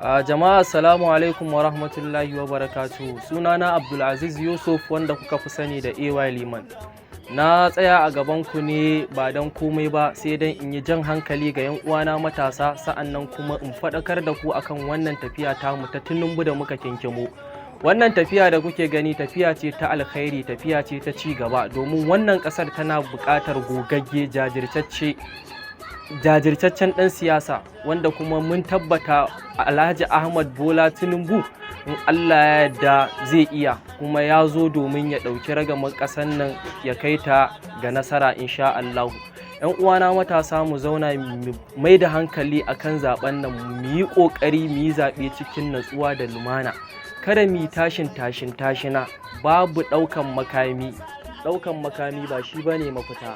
Jama'a assalamu alaikum wa rahmatullahi wa barakatuhu. Sunana Abdulaziz Yusuf wanda kuka fi sani da AY Liman. Na tsaya a gaban ku ne ba don komai ba sai dan in yi jan hankali ga 'yan uwana matasa, sa'annan kuma in faɗakar da ku akan wannan tafiya tamu ta Tinubu da muka kinkimo. Wannan tafiya da kuke gani tafiya ce ta alkhairi, tafiya ce ta ci gaba, domin wannan ƙasar tana buƙatar gogagge jajirtaccen ɗan siyasa wanda kuma mun tabbata Alhaji Ahmad Bola Tinubu in Allah ya yarda zai iya, kuma ya zo domin ya ɗauki ragamar ƙasar nan ya kai ta ga nasara insha Allah. 'Yan uwana matasa mu zauna mu mai da hankali akan zaben nan, mu yi ƙoƙari mu yi zaɓe cikin natsuwa da lumana, kada mu yi tashina, babu ɗaukan makami ba shi bane mafita.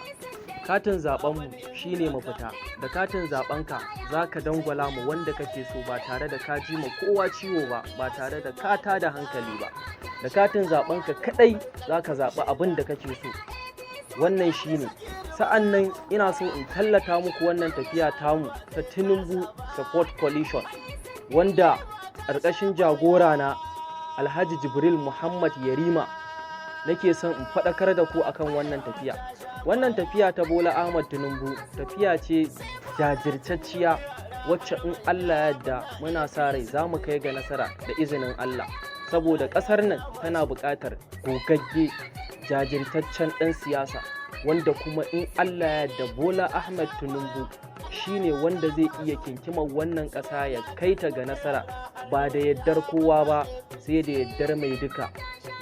Katin zaɓenmu shi ne mafita. Da katin zaɓenka za ka dangwala mu wanda kake so ba tare da ka ji ma kowa ciwo ba tare da ka tada hankali ba. Da katin zaɓenka kaɗai za ka zaɓi abin da kake so. Wannan shi ne. Sa'an nan ina so in tallata muku wannan tafiya tamu ta Tinubu Support Coalition, wanda ƙarƙashin jagora na Alhaji Jibril Muhammad Yarima nake son in faɗakar da ku akan wannan tafiya. Wannan tafiya ta Bola Ahmad Tinubu tafiya ce jajirtacciya wacce in Allah ya yarda muna sa rai za mu kai ga nasara da izinin Allah, saboda ƙasar nan tana buƙatar gogagge jajirtaccen ɗan siyasa wanda kuma in Allah ya yarda Bola Ahmad Tinubu shine wanda zai iya kinkimar wannan ƙasa ya kai ta ga nasara, ba da yardar kowa ba sai da yardar mai duka,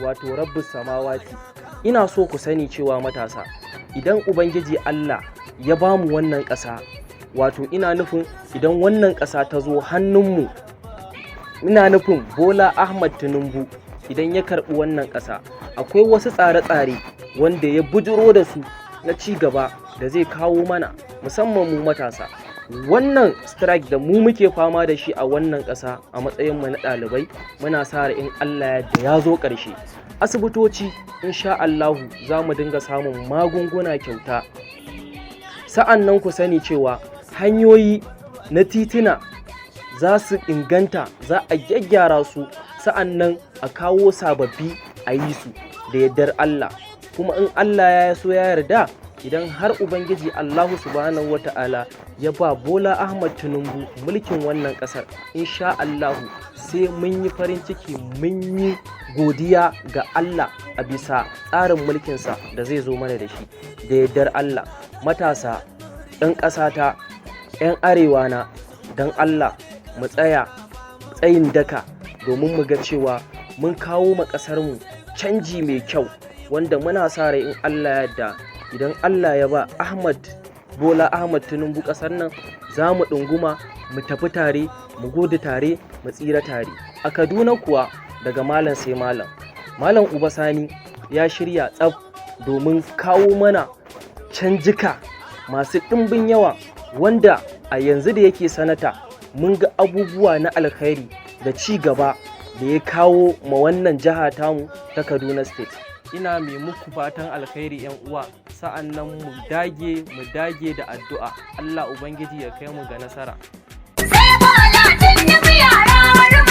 wato Rabbus Samawati. Ina so ku sani cewa matasa, idan Ubangiji Allah ya ba mu wannan ƙasa, wato ina nufin idan wannan ƙasa ta zo hannunmu, ina nufin Bola Ahmad Tinubu idan ya karɓi wannan ƙasa, akwai wasu tsare-tsare wanda ya bujiro da su na ci gaba da zai kawo mana, musamman mu matasa. Wannan strike da mu muke fama da shi a wannan ƙasa a matsayinmu na ɗalibai, muna sa in Allah ya zo ƙarshe. Asibitoci insha Allahu za mu dinga samun magunguna kyauta. Sa'an nan ku sani cewa hanyoyi na tituna za su inganta, za a gyaggyara su, sa'an nan a kawo sababbi a yi su da yardar Allah. Kuma in Allah ya so ya yarda, idan har Ubangiji Allahu subhanahu wata'ala ya ba Bola Ahmad Tinubu mulkin wannan ƙasar, insha Allahu sai mun yi farin ciki, mun yi godiya ga Allah a bisa tsarin mulkinsa da zai zo mana da shi da yardar Allah. Matasa, 'yan ƙasata, 'yan arewa na, don Allah mu tsaya tsayin daka domin mu ga cewa mun kawo ma ƙasarmu canji mai kyau, wanda muna sa rai in Allah ya yarda idan Allah ya ba Bola Ahmad Tinubu ƙasar nan, za mu ɗunguma mu tafi tare, mu gode tare, mu tsira tare. A Kaduna kuwa daga malam sai Malam Uba Sani ya shirya tsaf domin kawo mana canjika masu ɗimbin yawa, wanda a yanzu da yake sanata mun ga abubuwa na alkhairi da ci gaba da ya kawo ma wannan jiha tamu ta Kaduna State. Ina mai muku fatan alkhairi 'yan uwa, sa'an nan mu dage da addu'a, Allah Ubangiji ya kai mu ga nasara. Sai Bola Tinubu yara